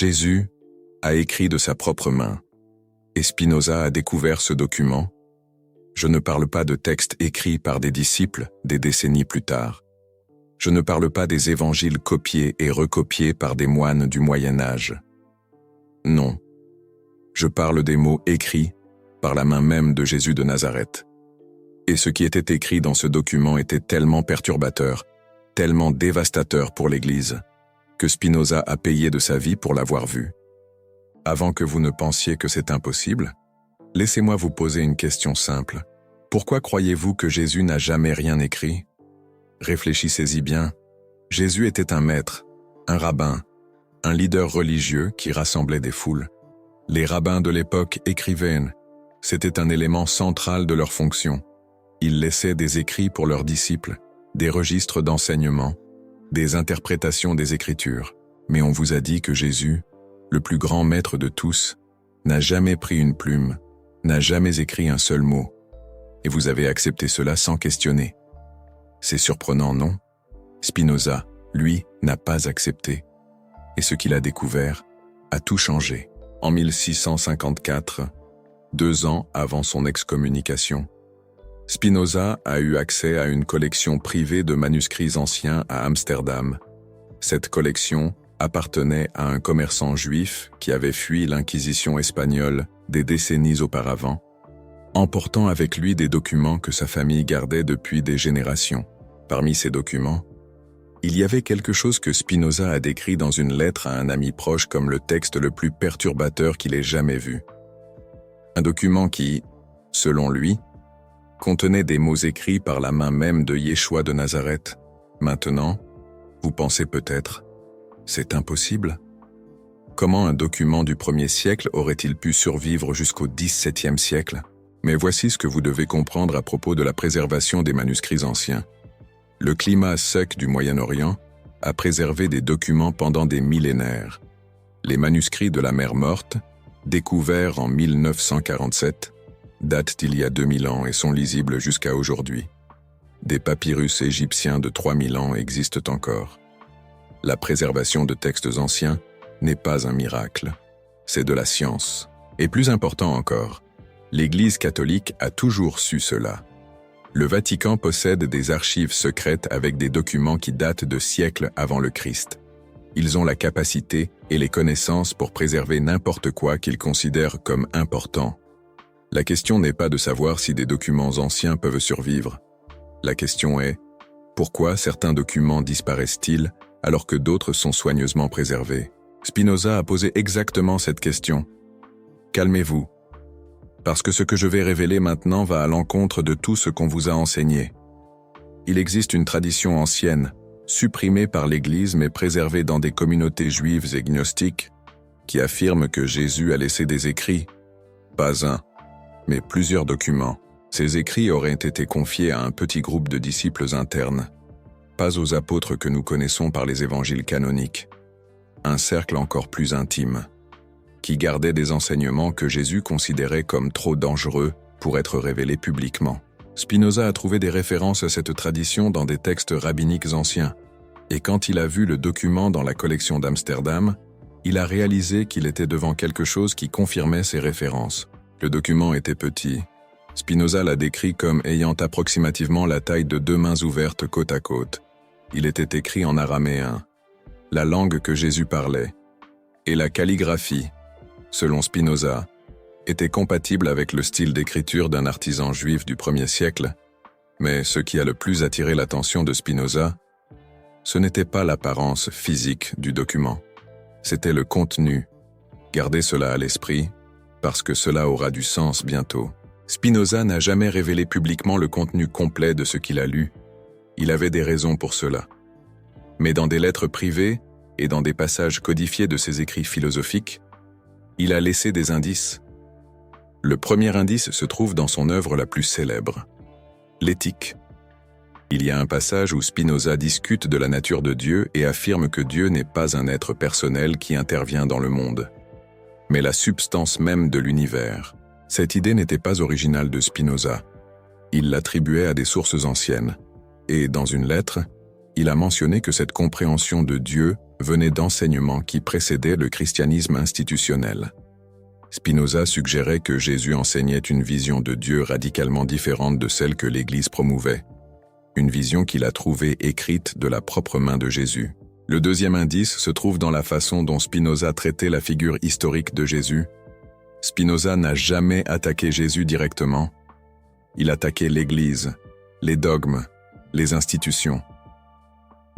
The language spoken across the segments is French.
Jésus a écrit de sa propre main, et Spinoza a découvert ce document. Je ne parle pas de textes écrits par des disciples des décennies plus tard. Je ne parle pas des évangiles copiés et recopiés par des moines du Moyen Âge. Non. Je parle des mots écrits par la main même de Jésus de Nazareth. Et ce qui était écrit dans ce document était tellement perturbateur, tellement dévastateur pour l'Église, que Spinoza a payé de sa vie pour l'avoir vu. Avant que vous ne pensiez que c'est impossible, laissez-moi vous poser une question simple. Pourquoi croyez-vous que Jésus n'a jamais rien écrit? Réfléchissez-y bien. Jésus était un maître, un rabbin, un leader religieux qui rassemblait des foules. Les rabbins de l'époque écrivaient. C'était un élément central de leur fonction. Ils laissaient des écrits pour leurs disciples, des registres d'enseignement, des interprétations des Écritures. Mais on vous a dit que Jésus, le plus grand maître de tous, n'a jamais pris une plume, n'a jamais écrit un seul mot. Et vous avez accepté cela sans questionner. C'est surprenant, non? Spinoza, lui, n'a pas accepté. Et ce qu'il a découvert a tout changé. En 1654, 2 ans avant son excommunication, Spinoza a eu accès à une collection privée de manuscrits anciens à Amsterdam. Cette collection appartenait à un commerçant juif qui avait fui l'Inquisition espagnole des décennies auparavant, emportant avec lui des documents que sa famille gardait depuis des générations. Parmi ces documents, il y avait quelque chose que Spinoza a décrit dans une lettre à un ami proche comme le texte le plus perturbateur qu'il ait jamais vu. Un document qui, selon lui, contenait des mots écrits par la main même de Yeshua de Nazareth. Maintenant, vous pensez peut-être, c'est impossible? Comment un document du 1er siècle aurait-il pu survivre jusqu'au XVIIe siècle? Mais voici ce que vous devez comprendre à propos de la préservation des manuscrits anciens. Le climat sec du Moyen-Orient a préservé des documents pendant des millénaires. Les manuscrits de la Mer Morte, découverts en 1947, datent d'il y a 2000 ans et sont lisibles jusqu'à aujourd'hui. Des papyrus égyptiens de 3000 ans existent encore. La préservation de textes anciens n'est pas un miracle, c'est de la science. Et plus important encore, l'Église catholique a toujours su cela. Le Vatican possède des archives secrètes avec des documents qui datent de siècles avant le Christ. Ils ont la capacité et les connaissances pour préserver n'importe quoi qu'ils considèrent comme important. La question n'est pas de savoir si des documents anciens peuvent survivre. La question est, pourquoi certains documents disparaissent-ils alors que d'autres sont soigneusement préservés? Spinoza a posé exactement cette question. Calmez-vous, parce que ce que je vais révéler maintenant va à l'encontre de tout ce qu'on vous a enseigné. Il existe une tradition ancienne, supprimée par l'Église mais préservée dans des communautés juives et gnostiques, qui affirme que Jésus a laissé des écrits, pas un, mais plusieurs documents. Ces écrits auraient été confiés à un petit groupe de disciples internes, pas aux apôtres que nous connaissons par les évangiles canoniques. Un cercle encore plus intime, qui gardait des enseignements que Jésus considérait comme trop dangereux pour être révélés publiquement. Spinoza a trouvé des références à cette tradition dans des textes rabbiniques anciens, et quand il a vu le document dans la collection d'Amsterdam, il a réalisé qu'il était devant quelque chose qui confirmait ces références. Le document était petit. Spinoza l'a décrit comme ayant approximativement la taille de 2 mains ouvertes côte à côte. Il était écrit en araméen, la langue que Jésus parlait, et la calligraphie, selon Spinoza, était compatible avec le style d'écriture d'un artisan juif du 1er siècle, mais ce qui a le plus attiré l'attention de Spinoza, ce n'était pas l'apparence physique du document, c'était le contenu. Gardez cela à l'esprit, parce que cela aura du sens bientôt. Spinoza n'a jamais révélé publiquement le contenu complet de ce qu'il a lu. Il avait des raisons pour cela. Mais dans des lettres privées et dans des passages codifiés de ses écrits philosophiques, il a laissé des indices. Le premier indice se trouve dans son œuvre la plus célèbre, l'Éthique. Il y a un passage où Spinoza discute de la nature de Dieu et affirme que Dieu n'est pas un être personnel qui intervient dans le monde, mais la substance même de l'univers. Cette idée n'était pas originale de Spinoza. Il l'attribuait à des sources anciennes. Et dans une lettre, Il a mentionné que cette compréhension de Dieu venait d'enseignements qui précédaient le christianisme institutionnel. Spinoza suggérait que Jésus enseignait une vision de Dieu radicalement différente de celle que l'Église promouvait, une vision qu'il a trouvée écrite de la propre main de Jésus. Le deuxième indice se trouve dans la façon dont Spinoza traitait la figure historique de Jésus. Spinoza n'a jamais attaqué Jésus directement. Il attaquait l'Église, les dogmes, les institutions.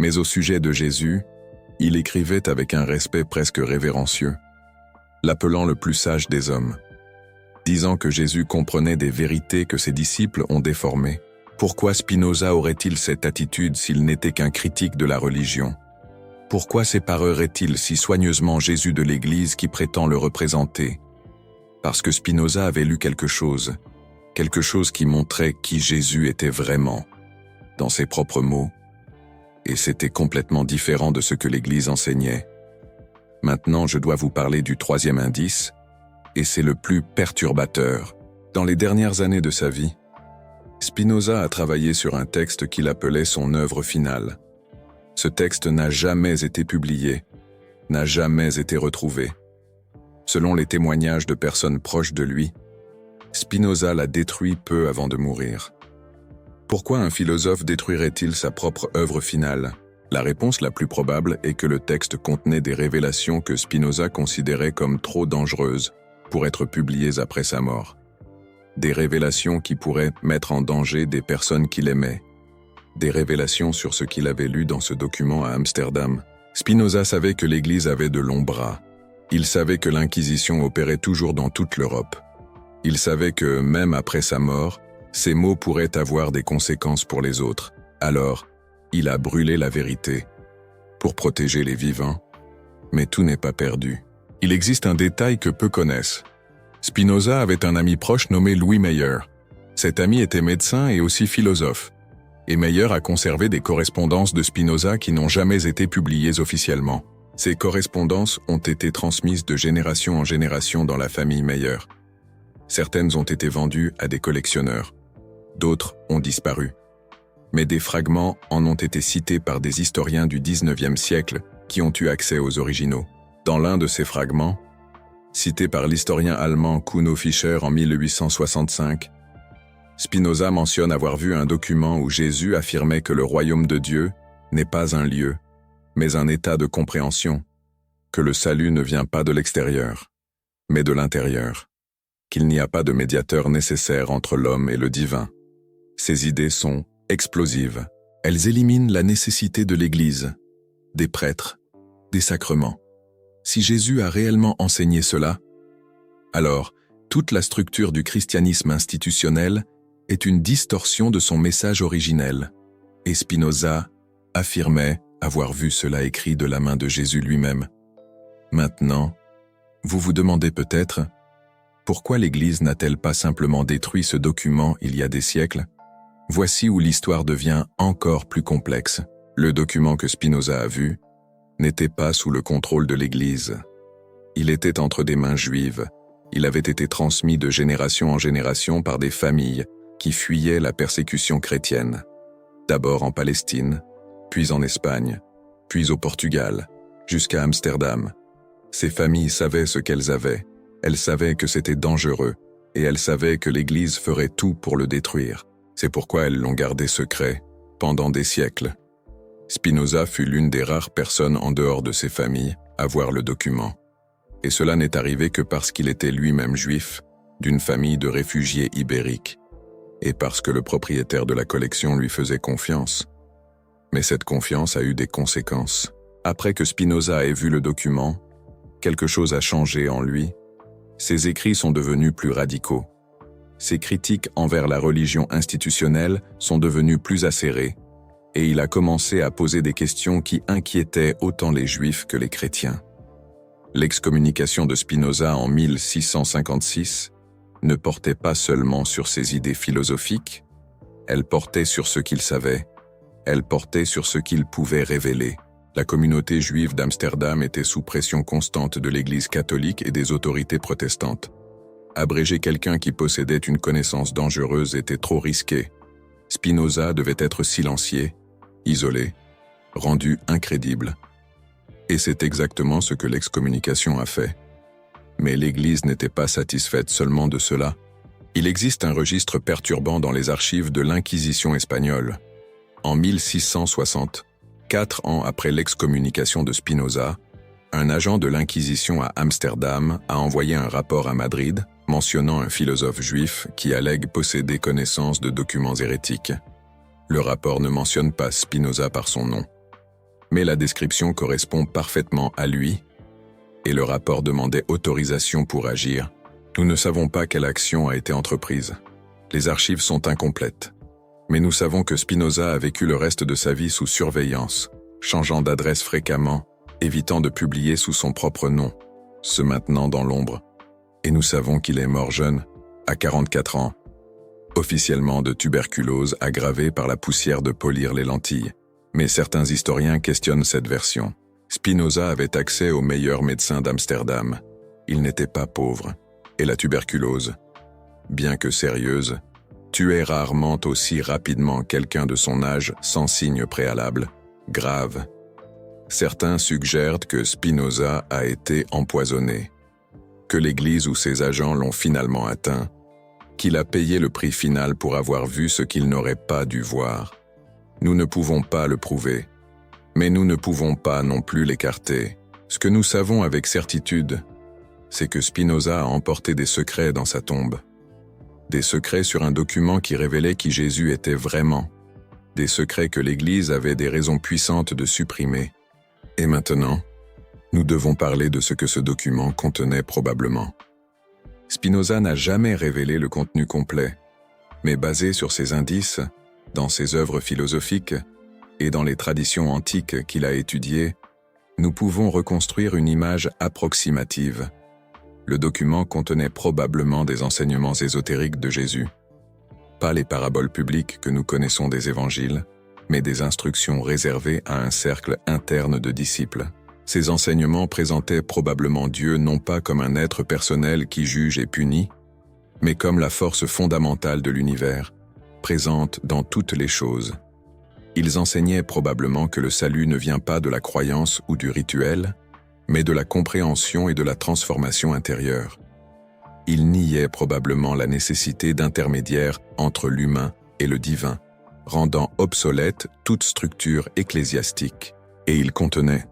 Mais au sujet de Jésus, il écrivait avec un respect presque révérencieux, l'appelant le plus sage des hommes, disant que Jésus comprenait des vérités que ses disciples ont déformées. Pourquoi Spinoza aurait-il cette attitude s'il n'était qu'un critique de la religion? Pourquoi séparerait-il si soigneusement Jésus de l'Église qui prétend le représenter? Parce que Spinoza avait lu quelque chose qui montrait qui Jésus était vraiment, dans ses propres mots, et c'était complètement différent de ce que l'Église enseignait. Maintenant, je dois vous parler du troisième indice, et c'est le plus perturbateur. Dans les dernières années de sa vie, Spinoza a travaillé sur un texte qu'il appelait son œuvre finale. Ce texte n'a jamais été publié, n'a jamais été retrouvé. Selon les témoignages de personnes proches de lui, Spinoza l'a détruit peu avant de mourir. Pourquoi un philosophe détruirait-il sa propre œuvre finale? La réponse la plus probable est que le texte contenait des révélations que Spinoza considérait comme trop dangereuses pour être publiées après sa mort. Des révélations qui pourraient mettre en danger des personnes qu'il aimait. Des révélations sur ce qu'il avait lu dans ce document à Amsterdam. Spinoza savait que l'Église avait de longs bras. Il savait que l'Inquisition opérait toujours dans toute l'Europe. Il savait que, même après sa mort, ces mots pourraient avoir des conséquences pour les autres. Alors, il a brûlé la vérité pour protéger les vivants. Mais tout n'est pas perdu. Il existe un détail que peu connaissent. Spinoza avait un ami proche nommé Louis Meyer. Cet ami était médecin et aussi philosophe. Et Meyer a conservé des correspondances de Spinoza qui n'ont jamais été publiées officiellement. Ces correspondances ont été transmises de génération en génération dans la famille Meyer. Certaines ont été vendues à des collectionneurs. D'autres ont disparu. Mais des fragments en ont été cités par des historiens du XIXe siècle qui ont eu accès aux originaux. Dans l'un de ces fragments, cité par l'historien allemand Kuno Fischer en 1865, Spinoza mentionne avoir vu un document où Jésus affirmait que le royaume de Dieu n'est pas un lieu, mais un état de compréhension, que le salut ne vient pas de l'extérieur, mais de l'intérieur, qu'il n'y a pas de médiateur nécessaire entre l'homme et le divin. Ces idées sont explosives. Elles éliminent la nécessité de l'Église, des prêtres, des sacrements. Si Jésus a réellement enseigné cela, alors toute la structure du christianisme institutionnel est une distorsion de son message originel. Et Spinoza affirmait avoir vu cela écrit de la main de Jésus lui-même. Maintenant, vous vous demandez peut-être, pourquoi l'Église n'a-t-elle pas simplement détruit ce document il y a des siècles? Voici où l'histoire devient encore plus complexe. Le document que Spinoza a vu n'était pas sous le contrôle de l'Église. Il était entre des mains juives. Il avait été transmis de génération en génération par des familles qui fuyaient la persécution chrétienne. D'abord en Palestine, puis en Espagne, puis au Portugal, jusqu'à Amsterdam. Ces familles savaient ce qu'elles avaient. Elles savaient que c'était dangereux, et elles savaient que l'Église ferait tout pour le détruire. C'est pourquoi elles l'ont gardé secret pendant des siècles. Spinoza fut l'une des rares personnes en dehors de ses familles à voir le document. Et cela n'est arrivé que parce qu'il était lui-même juif, d'une famille de réfugiés ibériques, et parce que le propriétaire de la collection lui faisait confiance. Mais cette confiance a eu des conséquences. Après que Spinoza ait vu le document, quelque chose a changé en lui. Ses écrits sont devenus plus radicaux. Ses critiques envers la religion institutionnelle sont devenues plus acérées, et il a commencé à poser des questions qui inquiétaient autant les Juifs que les chrétiens. L'excommunication de Spinoza en 1656 ne portait pas seulement sur ses idées philosophiques, elle portait sur ce qu'il savait, elle portait sur ce qu'il pouvait révéler. La communauté juive d'Amsterdam était sous pression constante de l'Église catholique et des autorités protestantes. Abréger quelqu'un qui possédait une connaissance dangereuse était trop risqué. Spinoza devait être silencié, isolé, rendu incrédible. Et c'est exactement ce que l'excommunication a fait. Mais l'Église n'était pas satisfaite seulement de cela. Il existe un registre perturbant dans les archives de l'Inquisition espagnole. En 1660, 4 ans après l'excommunication de Spinoza, un agent de l'Inquisition à Amsterdam a envoyé un rapport à Madrid mentionnant un philosophe juif qui allègue posséder connaissance de documents hérétiques. Le rapport ne mentionne pas Spinoza par son nom. Mais la description correspond parfaitement à lui, et le rapport demandait autorisation pour agir. Nous ne savons pas quelle action a été entreprise. Les archives sont incomplètes. Mais nous savons que Spinoza a vécu le reste de sa vie sous surveillance, changeant d'adresse fréquemment, évitant de publier sous son propre nom, se maintenant dans l'ombre. Et nous savons qu'il est mort jeune, à 44 ans, officiellement de tuberculose aggravée par la poussière de polir les lentilles. Mais certains historiens questionnent cette version. Spinoza avait accès aux meilleurs médecins d'Amsterdam. Il n'était pas pauvre. Et la tuberculose, bien que sérieuse, tuait rarement aussi rapidement quelqu'un de son âge sans signe préalable, grave. Certains suggèrent que Spinoza a été empoisonné, que l'Église ou ses agents l'ont finalement atteint, qu'il a payé le prix final pour avoir vu ce qu'il n'aurait pas dû voir. Nous ne pouvons pas le prouver, mais nous ne pouvons pas non plus l'écarter. Ce que nous savons avec certitude, c'est que Spinoza a emporté des secrets dans sa tombe. Des secrets sur un document qui révélait qui Jésus était vraiment. Des secrets que l'Église avait des raisons puissantes de supprimer. Et maintenant, nous devons parler de ce que ce document contenait probablement. Spinoza n'a jamais révélé le contenu complet, mais basé sur ses indices, dans ses œuvres philosophiques et dans les traditions antiques qu'il a étudiées, nous pouvons reconstruire une image approximative. Le document contenait probablement des enseignements ésotériques de Jésus. Pas les paraboles publiques que nous connaissons des évangiles, mais des instructions réservées à un cercle interne de disciples. Ces enseignements présentaient probablement Dieu non pas comme un être personnel qui juge et punit, mais comme la force fondamentale de l'univers, présente dans toutes les choses. Ils enseignaient probablement que le salut ne vient pas de la croyance ou du rituel, mais de la compréhension et de la transformation intérieure. Ils niaient probablement la nécessité d'intermédiaires entre l'humain et le divin, rendant obsolète toute structure ecclésiastique, et ils contenaient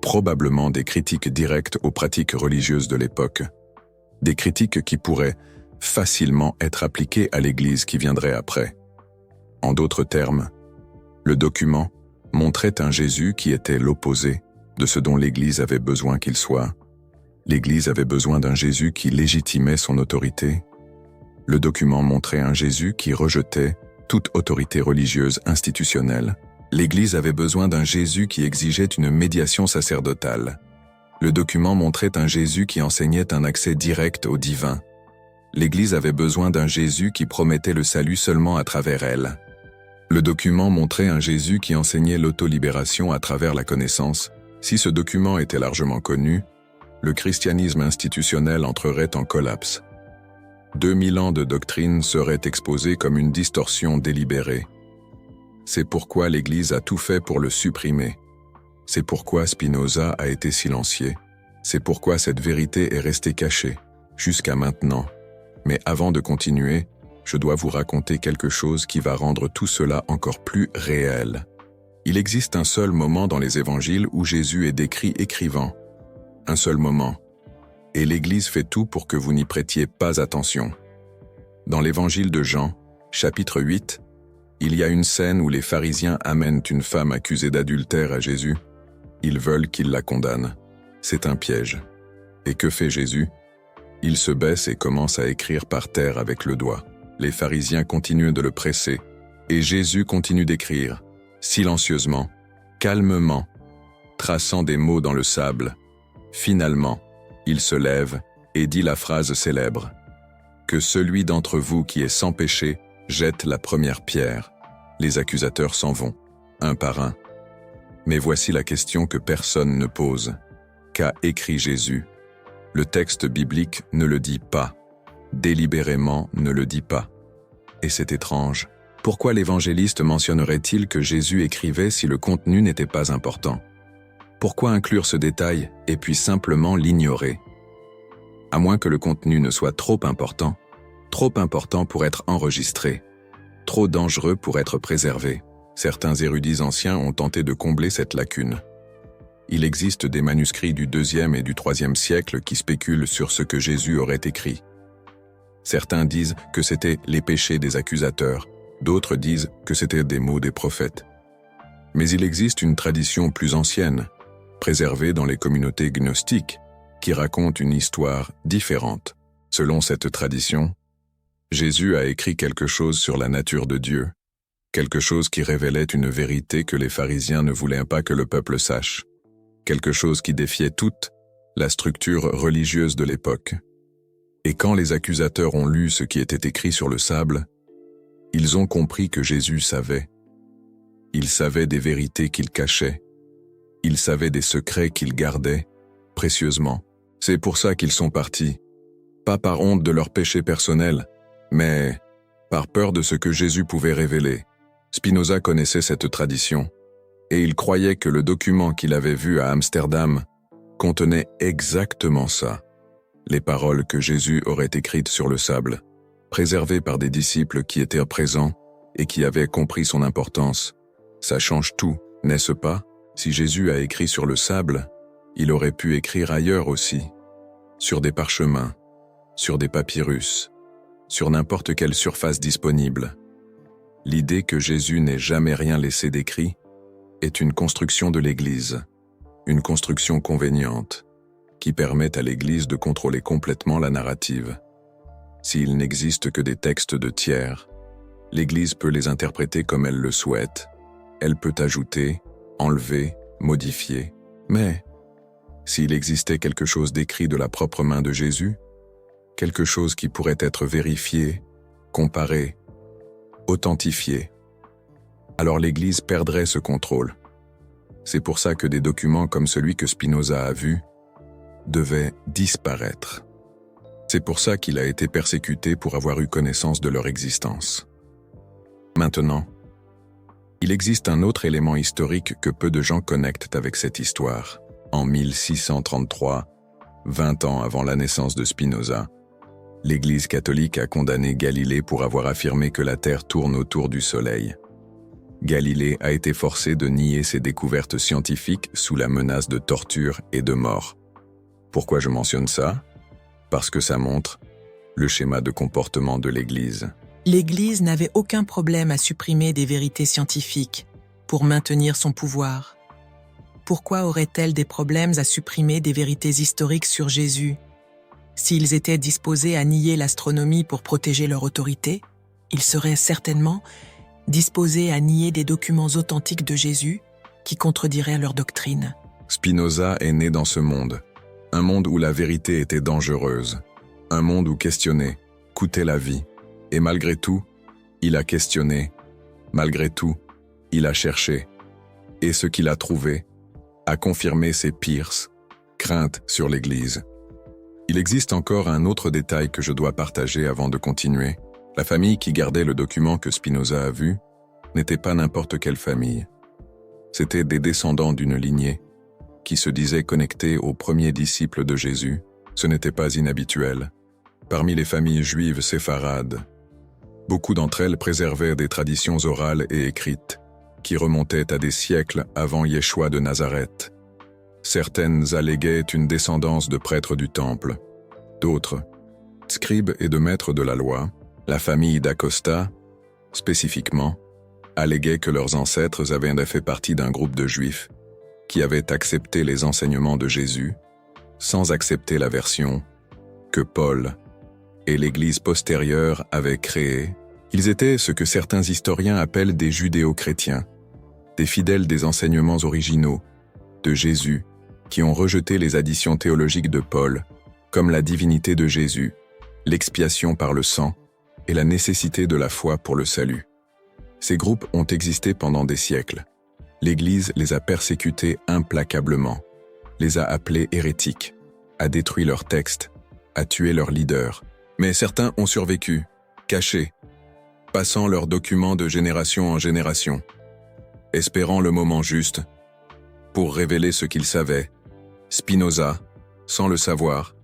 probablement des critiques directes aux pratiques religieuses de l'époque, des critiques qui pourraient facilement être appliquées à l'Église qui viendrait après. En d'autres termes, le document montrait un Jésus qui était l'opposé de ce dont l'Église avait besoin qu'il soit. L'Église avait besoin d'un Jésus qui légitimait son autorité. Le document montrait un Jésus qui rejetait toute autorité religieuse institutionnelle. L'Église avait besoin d'un Jésus qui exigeait une médiation sacerdotale. Le document montrait un Jésus qui enseignait un accès direct au divin. L'Église avait besoin d'un Jésus qui promettait le salut seulement à travers elle. Le document montrait un Jésus qui enseignait l'autolibération à travers la connaissance. Si ce document était largement connu, le christianisme institutionnel entrerait en collapse. 2000 ans de doctrine seraient exposés comme une distorsion délibérée. C'est pourquoi l'Église a tout fait pour le supprimer. C'est pourquoi Spinoza a été silencié. C'est pourquoi cette vérité est restée cachée, jusqu'à maintenant. Mais avant de continuer, je dois vous raconter quelque chose qui va rendre tout cela encore plus réel. Il existe un seul moment dans les évangiles où Jésus est décrit écrivant. Un seul moment. Et l'Église fait tout pour que vous n'y prêtiez pas attention. Dans l'évangile de Jean, chapitre 8, il y a une scène où les pharisiens amènent une femme accusée d'adultère à Jésus. Ils veulent qu'il la condamne. C'est un piège. Et que fait Jésus ? Il se baisse et commence à écrire par terre avec le doigt. Les pharisiens continuent de le presser, et Jésus continue d'écrire, silencieusement, calmement, traçant des mots dans le sable. Finalement, il se lève et dit la phrase célèbre « Que celui d'entre vous qui est sans péché jette la première pierre. » Les accusateurs s'en vont, un par un. Mais voici la question que personne ne pose. Qu'a écrit Jésus ? Le texte biblique ne le dit pas, délibérément ne le dit pas. Et c'est étrange. Pourquoi l'évangéliste mentionnerait-il que Jésus écrivait si le contenu n'était pas important? Pourquoi inclure ce détail et puis simplement l'ignorer? À moins que le contenu ne soit trop important pour être enregistré, trop dangereux pour être préservé. Certains érudits anciens ont tenté de combler cette lacune. Il existe des manuscrits du IIe et du IIIe siècle qui spéculent sur ce que Jésus aurait écrit. Certains disent que c'était les péchés des accusateurs, d'autres disent que c'était des mots des prophètes. Mais il existe une tradition plus ancienne, préservée dans les communautés gnostiques, qui raconte une histoire différente. Selon cette tradition, Jésus a écrit quelque chose sur la nature de Dieu, quelque chose qui révélait une vérité que les pharisiens ne voulaient pas que le peuple sache, quelque chose qui défiait toute la structure religieuse de l'époque. Et quand les accusateurs ont lu ce qui était écrit sur le sable, ils ont compris que Jésus savait. Il savait des vérités qu'il cachait. Il savait des secrets qu'il gardait précieusement. C'est pour ça qu'ils sont partis, pas par honte de leurs péchés personnels, mais par peur de ce que Jésus pouvait révéler. Spinoza connaissait cette tradition, et il croyait que le document qu'il avait vu à Amsterdam contenait exactement ça, les paroles que Jésus aurait écrites sur le sable, préservées par des disciples qui étaient présents et qui avaient compris son importance. Ça change tout, n'est-ce pas? Si Jésus a écrit sur le sable, il aurait pu écrire ailleurs aussi, sur des parchemins, sur des papyrus, sur n'importe quelle surface disponible. L'idée que Jésus n'ait jamais rien laissé d'écrit est une construction de l'Église, une construction convéniente, qui permet à l'Église de contrôler complètement la narrative. S'il n'existe que des textes de tiers, l'Église peut les interpréter comme elle le souhaite. Elle peut ajouter, enlever, modifier. Mais, s'il existait quelque chose d'écrit de la propre main de Jésus, quelque chose qui pourrait être vérifié, comparé, authentifié, alors l'Église perdrait ce contrôle. C'est pour ça que des documents comme celui que Spinoza a vu devaient disparaître. C'est pour ça qu'il a été persécuté pour avoir eu connaissance de leur existence. Maintenant, il existe un autre élément historique que peu de gens connectent avec cette histoire. En 1633, 20 ans avant la naissance de Spinoza, l'Église catholique a condamné Galilée pour avoir affirmé que la Terre tourne autour du Soleil. Galilée a été forcé de nier ses découvertes scientifiques sous la menace de torture et de mort. Pourquoi je mentionne ça? Parce que ça montre le schéma de comportement de l'Église. L'Église n'avait aucun problème à supprimer des vérités scientifiques pour maintenir son pouvoir. Pourquoi aurait-elle des problèmes à supprimer des vérités historiques sur Jésus? S'ils étaient disposés à nier l'astronomie pour protéger leur autorité, ils seraient certainement disposés à nier des documents authentiques de Jésus qui contrediraient leur doctrine. Spinoza est né dans ce monde, un monde où la vérité était dangereuse, un monde où questionner coûtait la vie. Et malgré tout, il a questionné, malgré tout, il a cherché, et ce qu'il a trouvé a confirmé ses pires craintes sur l'Église. Il existe encore un autre détail que je dois partager avant de continuer. La famille qui gardait le document que Spinoza a vu n'était pas n'importe quelle famille. C'étaient des descendants d'une lignée qui se disaient connectés aux premiers disciples de Jésus. Ce n'était pas inhabituel. Parmi les familles juives séfarades, beaucoup d'entre elles préservaient des traditions orales et écrites qui remontaient à des siècles avant Yeshua de Nazareth. Certaines alléguaient une descendance de prêtres du temple. D'autres, scribes et de maîtres de la loi, la famille d'Acosta, spécifiquement, alléguait que leurs ancêtres avaient fait partie d'un groupe de juifs qui avaient accepté les enseignements de Jésus sans accepter la version que Paul et l'Église postérieure avaient créée. Ils étaient ce que certains historiens appellent des judéo-chrétiens, des fidèles des enseignements originaux de Jésus qui ont rejeté les additions théologiques de Paul, comme la divinité de Jésus, l'expiation par le sang et la nécessité de la foi pour le salut. Ces groupes ont existé pendant des siècles. L'Église les a persécutés implacablement, les a appelés hérétiques, a détruit leurs textes, a tué leurs leaders. Mais certains ont survécu, cachés, passant leurs documents de génération en génération, espérant le moment juste pour révéler ce qu'ils savaient. Spinoza, sans le savoir,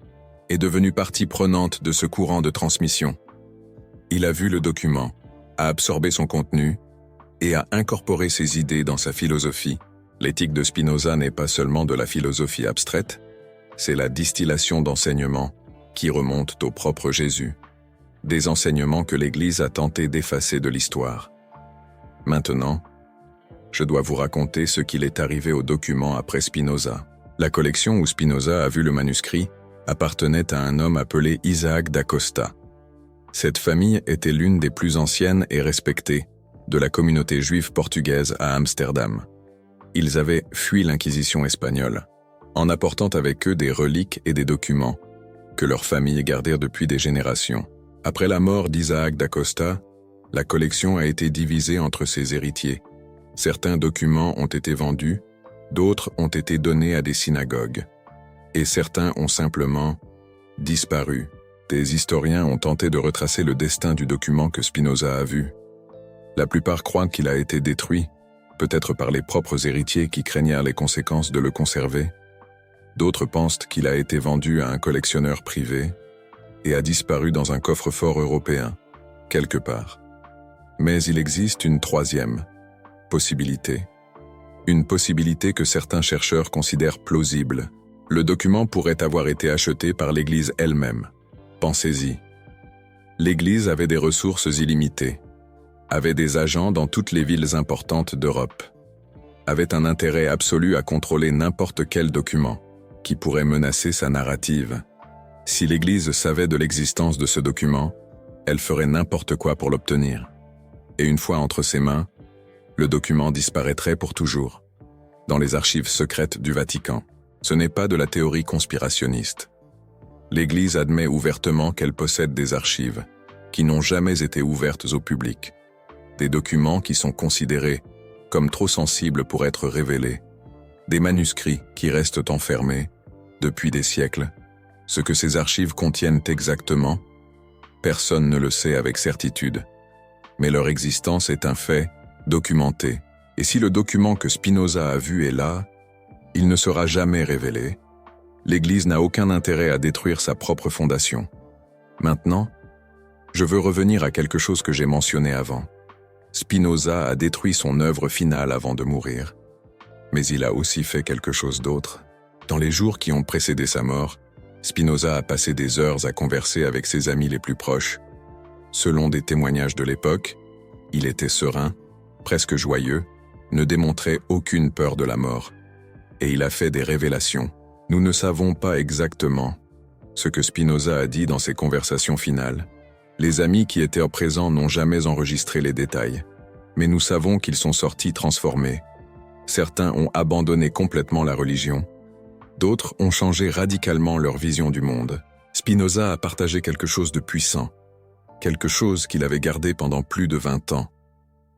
est devenu partie prenante de ce courant de transmission. Il a vu le document, a absorbé son contenu et a incorporé ses idées dans sa philosophie. L'éthique de Spinoza n'est pas seulement de la philosophie abstraite, c'est la distillation d'enseignements qui remontent au propre Jésus, des enseignements que l'Église a tenté d'effacer de l'histoire. Maintenant, je dois vous raconter ce qu'il est arrivé au document après Spinoza. La collection où Spinoza a vu le manuscrit appartenait à un homme appelé Isaac da Costa. Cette famille était l'une des plus anciennes et respectées de la communauté juive portugaise à Amsterdam. Ils avaient fui l'Inquisition espagnole, en apportant avec eux des reliques et des documents que leurs familles gardèrent depuis des générations. Après la mort d'Isaac da Costa, la collection a été divisée entre ses héritiers. Certains documents ont été vendus, d'autres ont été donnés à des synagogues, et certains ont simplement disparu. Des historiens ont tenté de retracer le destin du document que Spinoza a vu. La plupart croient qu'il a été détruit, peut-être par les propres héritiers qui craignèrent les conséquences de le conserver. D'autres pensent qu'il a été vendu à un collectionneur privé et a disparu dans un coffre-fort européen, quelque part. Mais il existe une troisième possibilité. Une possibilité que certains chercheurs considèrent plausible. Le document pourrait avoir été acheté par l'Église elle-même. Pensez-y. L'Église avait des ressources illimitées, avait des agents dans toutes les villes importantes d'Europe, avait un intérêt absolu à contrôler n'importe quel document qui pourrait menacer sa narrative. Si l'Église savait de l'existence de ce document, elle ferait n'importe quoi pour l'obtenir. Et une fois entre ses mains, le document disparaîtrait pour toujours, dans les archives secrètes du Vatican. Ce n'est pas de la théorie conspirationniste. L'Église admet ouvertement qu'elle possède des archives qui n'ont jamais été ouvertes au public, des documents qui sont considérés comme trop sensibles pour être révélés, des manuscrits qui restent enfermés depuis des siècles. Ce que ces archives contiennent exactement, personne ne le sait avec certitude, mais leur existence est un fait documenté, et si le document que Spinoza a vu est là, il ne sera jamais révélé. L'Église n'a aucun intérêt à détruire sa propre fondation. Maintenant, je veux revenir à quelque chose que j'ai mentionné avant. Spinoza a détruit son œuvre finale avant de mourir. Mais il a aussi fait quelque chose d'autre. Dans les jours qui ont précédé sa mort, Spinoza a passé des heures à converser avec ses amis les plus proches. Selon des témoignages de l'époque, il était serein, presque joyeux, ne démontrait aucune peur de la mort. Et il a fait des révélations. Nous ne savons pas exactement ce que Spinoza a dit dans ses conversations finales. Les amis qui étaient présents n'ont jamais enregistré les détails. Mais nous savons qu'ils sont sortis transformés. Certains ont abandonné complètement la religion. D'autres ont changé radicalement leur vision du monde. Spinoza a partagé quelque chose de puissant. Quelque chose qu'il avait gardé pendant plus de 20 ans.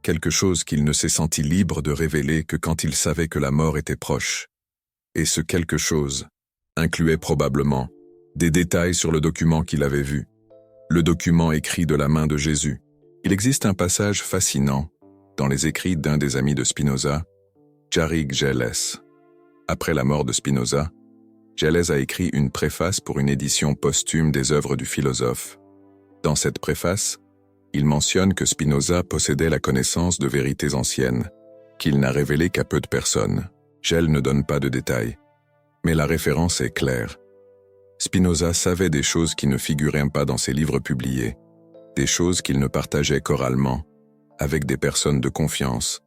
Quelque chose qu'il ne s'est senti libre de révéler que quand il savait que la mort était proche. Et ce quelque chose incluait probablement des détails sur le document qu'il avait vu. Le document écrit de la main de Jésus. Il existe un passage fascinant dans les écrits d'un des amis de Spinoza, Járig Jeles. Après la mort de Spinoza, Jeles a écrit une préface pour une édition posthume des œuvres du philosophe. Dans cette préface, il mentionne que Spinoza possédait la connaissance de vérités anciennes, qu'il n'a révélées qu'à peu de personnes. Jeles ne donne pas de détails, mais la référence est claire. Spinoza savait des choses qui ne figuraient pas dans ses livres publiés, des choses qu'il ne partageait qu'oralement, avec des personnes de confiance,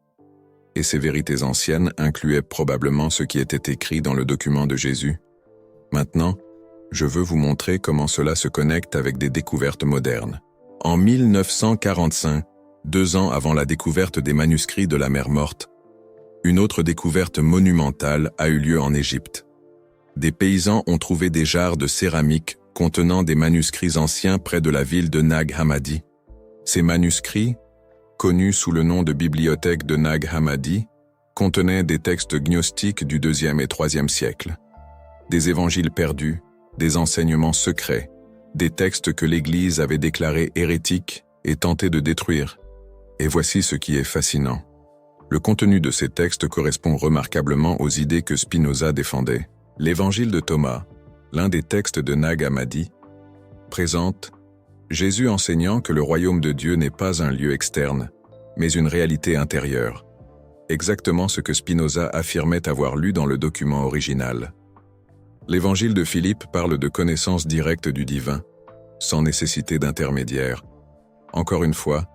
et ces vérités anciennes incluaient probablement ce qui était écrit dans le document de Jésus. Maintenant, je veux vous montrer comment cela se connecte avec des découvertes modernes. En 1945, 2 ans avant la découverte des manuscrits de la Mer Morte, une autre découverte monumentale a eu lieu en Égypte. Des paysans ont trouvé des jarres de céramique contenant des manuscrits anciens près de la ville de Nag Hammadi. Ces manuscrits, connus sous le nom de bibliothèque de Nag Hammadi, contenaient des textes gnostiques du IIe et IIIe siècle, des évangiles perdus, des enseignements secrets, des textes que l'Église avait déclarés hérétiques et tenter de détruire. Et voici ce qui est fascinant. Le contenu de ces textes correspond remarquablement aux idées que Spinoza défendait. L'Évangile de Thomas, l'un des textes de Nag Hammadi, présente Jésus enseignant que le royaume de Dieu n'est pas un lieu externe, mais une réalité intérieure. Exactement ce que Spinoza affirmait avoir lu dans le document original. L'Évangile de Philippe parle de connaissance directe du divin, sans nécessité d'intermédiaire. Encore une fois,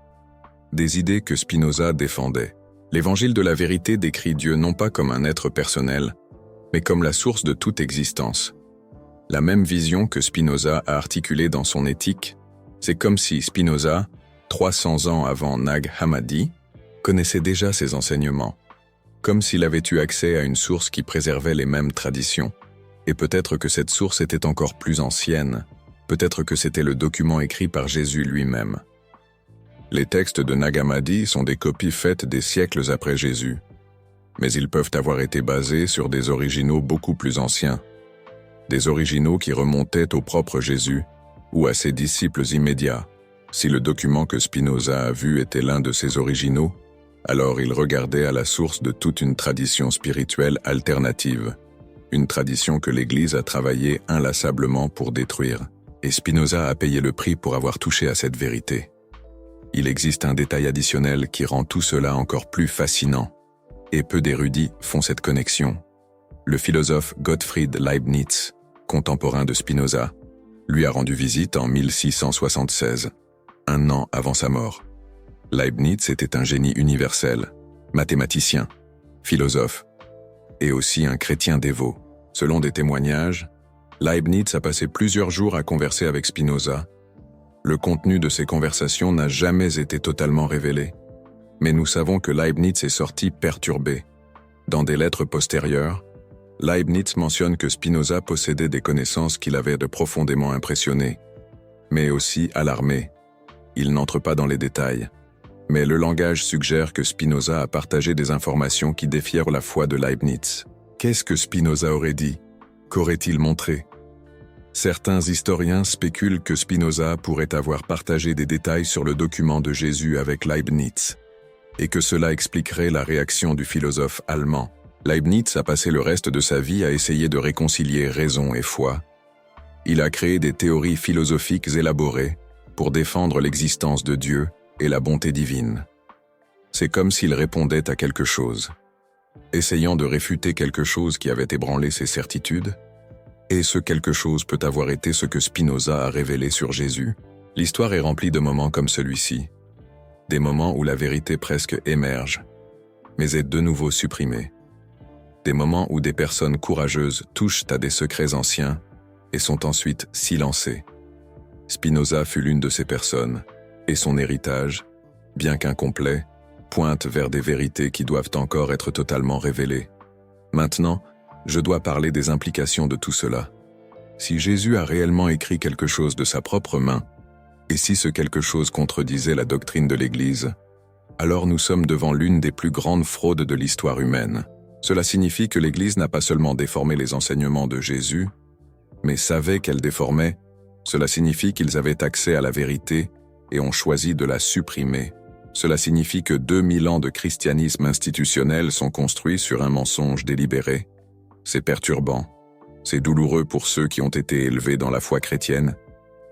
des idées que Spinoza défendait. L'Évangile de la vérité décrit Dieu non pas comme un être personnel, mais comme la source de toute existence. La même vision que Spinoza a articulée dans son Éthique, c'est comme si Spinoza, 300 ans avant Nag Hammadi, connaissait déjà ses enseignements, comme s'il avait eu accès à une source qui préservait les mêmes traditions, et peut-être que cette source était encore plus ancienne, peut-être que c'était le document écrit par Jésus lui-même. Les textes de Nag Hammadi sont des copies faites des siècles après Jésus, mais ils peuvent avoir été basés sur des originaux beaucoup plus anciens, des originaux qui remontaient au propre Jésus ou à ses disciples immédiats. Si le document que Spinoza a vu était l'un de ces originaux, alors il regardait à la source de toute une tradition spirituelle alternative, une tradition que l'Église a travaillé inlassablement pour détruire, et Spinoza a payé le prix pour avoir touché à cette vérité. Il existe un détail additionnel qui rend tout cela encore plus fascinant, et peu d'érudits font cette connexion. Le philosophe Gottfried Leibniz, contemporain de Spinoza, lui a rendu visite en 1676, un an avant sa mort. Leibniz était un génie universel, mathématicien, philosophe, et aussi un chrétien dévot. Selon des témoignages, Leibniz a passé plusieurs jours à converser avec Spinoza. Le contenu de ces conversations n'a jamais été totalement révélé, mais nous savons que Leibniz est sorti perturbé. Dans des lettres postérieures, Leibniz mentionne que Spinoza possédait des connaissances qui l'avaient profondément impressionné, mais aussi alarmé. Il n'entre pas dans les détails, mais le langage suggère que Spinoza a partagé des informations qui défièrent la foi de Leibniz. Qu'est-ce que Spinoza aurait dit? Qu'aurait-il montré? Certains historiens spéculent que Spinoza pourrait avoir partagé des détails sur le document de Jésus avec Leibniz, et que cela expliquerait la réaction du philosophe allemand. Leibniz a passé le reste de sa vie à essayer de réconcilier raison et foi. Il a créé des théories philosophiques élaborées pour défendre l'existence de Dieu et la bonté divine. C'est comme s'il répondait à quelque chose, essayant de réfuter quelque chose qui avait ébranlé ses certitudes, et ce quelque chose peut avoir été ce que Spinoza a révélé sur Jésus. L'histoire est remplie de moments comme celui-ci, des moments où la vérité presque émerge, mais est de nouveau supprimée. Des moments où des personnes courageuses touchent à des secrets anciens et sont ensuite silencées. Spinoza fut l'une de ces personnes, et son héritage, bien qu'incomplet, pointe vers des vérités qui doivent encore être totalement révélées. Maintenant, je dois parler des implications de tout cela. Si Jésus a réellement écrit quelque chose de sa propre main, et si ce quelque chose contredisait la doctrine de l'Église, alors nous sommes devant l'une des plus grandes fraudes de l'histoire humaine. Cela signifie que l'Église n'a pas seulement déformé les enseignements de Jésus, mais savait qu'elle déformait. Cela signifie qu'ils avaient accès à la vérité et ont choisi de la supprimer. Cela signifie que 2000 ans de christianisme institutionnel sont construits sur un mensonge délibéré. C'est perturbant. C'est douloureux pour ceux qui ont été élevés dans la foi chrétienne,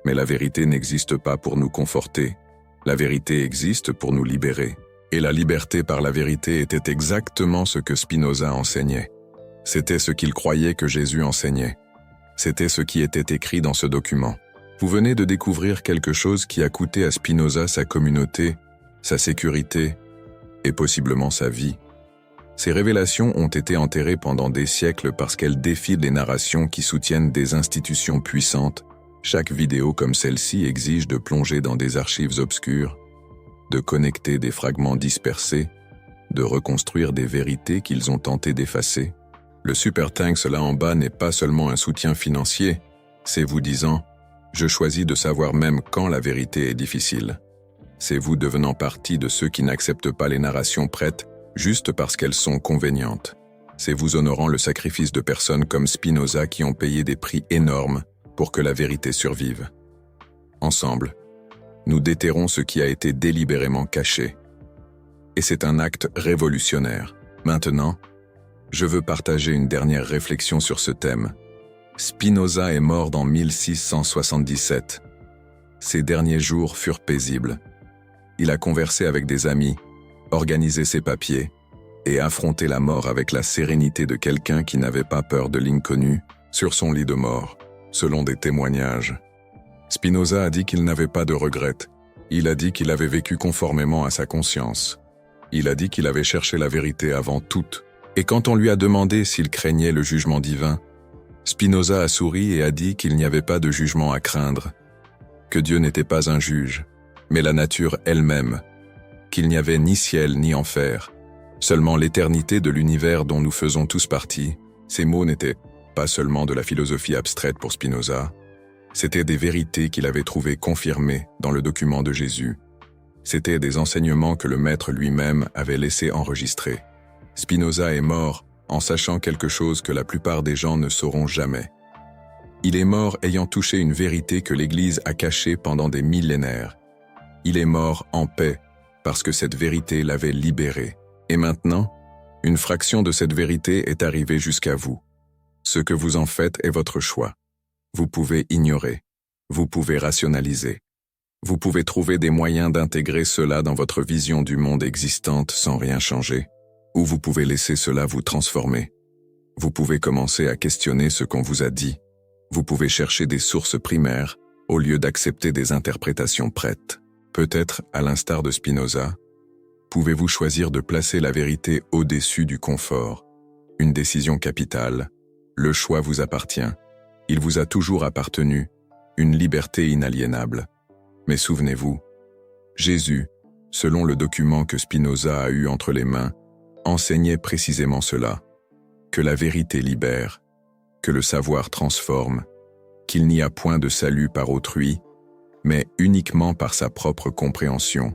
mais la vérité n'existe pas pour nous conforter. La vérité existe pour nous libérer. Et la liberté par la vérité était exactement ce que Spinoza enseignait. C'était ce qu'il croyait que Jésus enseignait. C'était ce qui était écrit dans ce document. Vous venez de découvrir quelque chose qui a coûté à Spinoza sa communauté, sa sécurité et possiblement sa vie. Ces révélations ont été enterrées pendant des siècles parce qu'elles défient les narrations qui soutiennent des institutions puissantes. Chaque vidéo comme celle-ci exige de plonger dans des archives obscures, de connecter des fragments dispersés, de reconstruire des vérités qu'ils ont tenté d'effacer. Le Super Thanks là en bas n'est pas seulement un soutien financier, c'est vous disant « Je choisis de savoir même quand la vérité est difficile ». C'est vous devenant partie de ceux qui n'acceptent pas les narrations prêtes juste parce qu'elles sont convénientes. C'est vous honorant le sacrifice de personnes comme Spinoza qui ont payé des prix énormes pour que la vérité survive. Ensemble, Nous déterrons ce qui a été délibérément caché. Et c'est un acte révolutionnaire. Maintenant, je veux partager une dernière réflexion sur ce thème. Spinoza est mort en 1677. Ses derniers jours furent paisibles. Il a conversé avec des amis, organisé ses papiers, et affronté la mort avec la sérénité de quelqu'un qui n'avait pas peur de l'inconnu sur son lit de mort, selon des témoignages. Spinoza a dit qu'il n'avait pas de regrets. Il a dit qu'il avait vécu conformément à sa conscience. Il a dit qu'il avait cherché la vérité avant toute. Et quand on lui a demandé s'il craignait le jugement divin, Spinoza a souri et a dit qu'il n'y avait pas de jugement à craindre, que Dieu n'était pas un juge, mais la nature elle-même, qu'il n'y avait ni ciel ni enfer, seulement l'éternité de l'univers dont nous faisons tous partie. Ces mots n'étaient pas seulement de la philosophie abstraite pour Spinoza, c'étaient des vérités qu'il avait trouvées confirmées dans le document de Jésus. C'étaient des enseignements que le Maître lui-même avait laissé enregistrer. Spinoza est mort en sachant quelque chose que la plupart des gens ne sauront jamais. Il est mort ayant touché une vérité que l'Église a cachée pendant des millénaires. Il est mort en paix parce que cette vérité l'avait libéré. Et maintenant, une fraction de cette vérité est arrivée jusqu'à vous. Ce que vous en faites est votre choix. Vous pouvez ignorer. Vous pouvez rationaliser. Vous pouvez trouver des moyens d'intégrer cela dans votre vision du monde existante sans rien changer. Ou vous pouvez laisser cela vous transformer. Vous pouvez commencer à questionner ce qu'on vous a dit. Vous pouvez chercher des sources primaires au lieu d'accepter des interprétations prêtes. Peut-être, à l'instar de Spinoza, pouvez-vous choisir de placer la vérité au-dessus du confort. Une décision capitale. Le choix vous appartient. Il vous a toujours appartenu. Une liberté inaliénable. Mais souvenez-vous, Jésus, selon le document que Spinoza a eu entre les mains, enseignait précisément cela, que la vérité libère, que le savoir transforme, qu'il n'y a point de salut par autrui, mais uniquement par sa propre compréhension.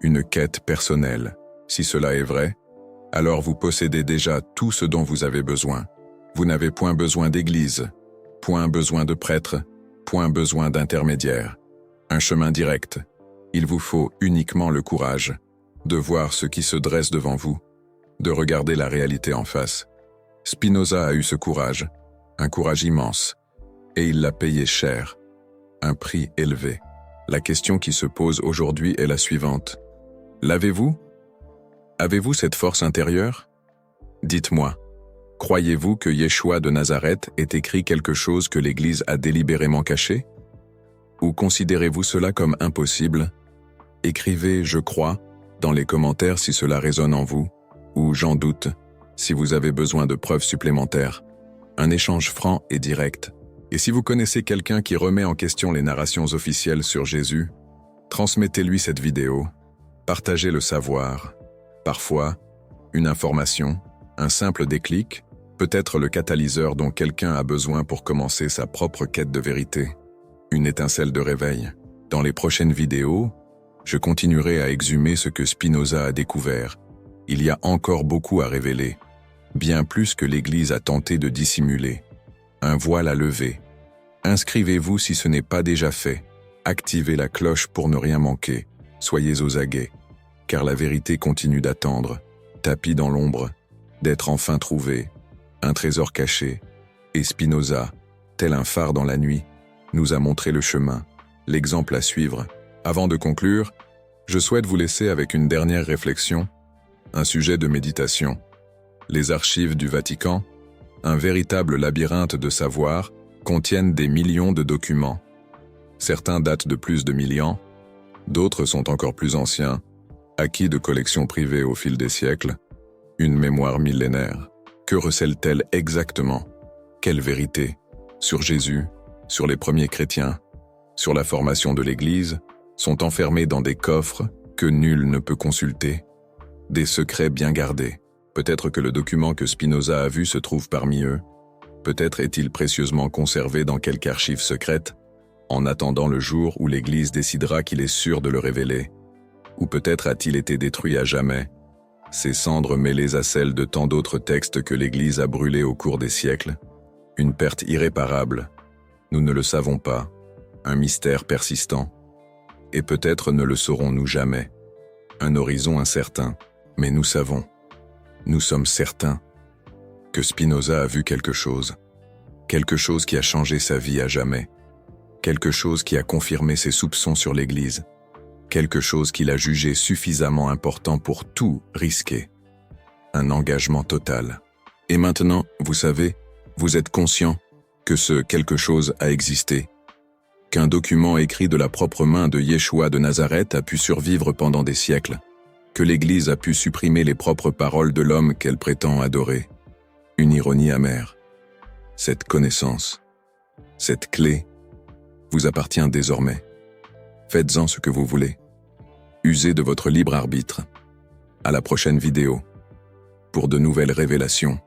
Une quête personnelle. Si cela est vrai, alors vous possédez déjà tout ce dont vous avez besoin. Vous n'avez point besoin d'église, point besoin de prêtre, point besoin d'intermédiaire. Un chemin direct. Il vous faut uniquement le courage de voir ce qui se dresse devant vous, de regarder la réalité en face. Spinoza a eu ce courage, un courage immense, et il l'a payé cher, un prix élevé. La question qui se pose aujourd'hui est la suivante. L'avez-vous? Avez-vous cette force intérieure? Dites-moi, croyez-vous que Yeshua de Nazareth ait écrit quelque chose que l'Église a délibérément caché? Ou considérez-vous cela comme impossible? Écrivez « Je crois » dans les commentaires si cela résonne en vous, ou « J'en doute » si vous avez besoin de preuves supplémentaires. Un échange franc et direct. Et si vous connaissez quelqu'un qui remet en question les narrations officielles sur Jésus, transmettez-lui cette vidéo, partagez le savoir. Parfois, une information, un simple déclic, peut être le catalyseur dont quelqu'un a besoin pour commencer sa propre quête de vérité. Une étincelle de réveil. Dans les prochaines vidéos, je continuerai à exhumer ce que Spinoza a découvert. Il y a encore beaucoup à révéler, bien plus que l'Église a tenté de dissimuler. Un voile à lever. Inscrivez-vous si ce n'est pas déjà fait. Activez la cloche pour ne rien manquer. Soyez aux aguets, car la vérité continue d'attendre, tapis dans l'ombre, d'être enfin trouvée, un trésor caché. Et Spinoza, tel un phare dans la nuit, nous a montré le chemin, l'exemple à suivre. Avant de conclure, je souhaite vous laisser avec une dernière réflexion, un sujet de méditation. Les archives du Vatican, un véritable labyrinthe de savoir, contiennent des millions de documents. Certains datent de plus de 1000 ans, d'autres sont encore plus anciens, acquis de collections privées au fil des siècles. Une mémoire millénaire. Que recèle-t-elle exactement? Quelle vérité? Sur Jésus, sur les premiers chrétiens, sur la formation de l'Église, sont enfermés dans des coffres que nul ne peut consulter. Des secrets bien gardés. Peut-être que le document que Spinoza a vu se trouve parmi eux. Peut-être est-il précieusement conservé dans quelque archive secrète, en attendant le jour où l'Église décidera qu'il est sûr de le révéler. Ou peut-être a-t-il été détruit à jamais, ses cendres mêlées à celles de tant d'autres textes que l'Église a brûlés au cours des siècles. Une perte irréparable. Nous ne le savons pas. Un mystère persistant. et peut-être ne le saurons-nous jamais. Un horizon incertain, mais nous savons, nous sommes certains, que Spinoza a vu quelque chose qui a changé sa vie à jamais, quelque chose qui a confirmé ses soupçons sur l'Église, quelque chose qu'il a jugé suffisamment important pour tout risquer. Un engagement total. Et maintenant, vous savez, vous êtes conscient que ce quelque chose a existé, qu'un document écrit de la propre main de Yeshua de Nazareth a pu survivre pendant des siècles, que l'Église a pu supprimer les propres paroles de l'homme qu'elle prétend adorer. Une ironie amère. Cette connaissance, cette clé, vous appartient désormais. Faites-en ce que vous voulez. Usez de votre libre arbitre. À la prochaine vidéo, pour de nouvelles révélations.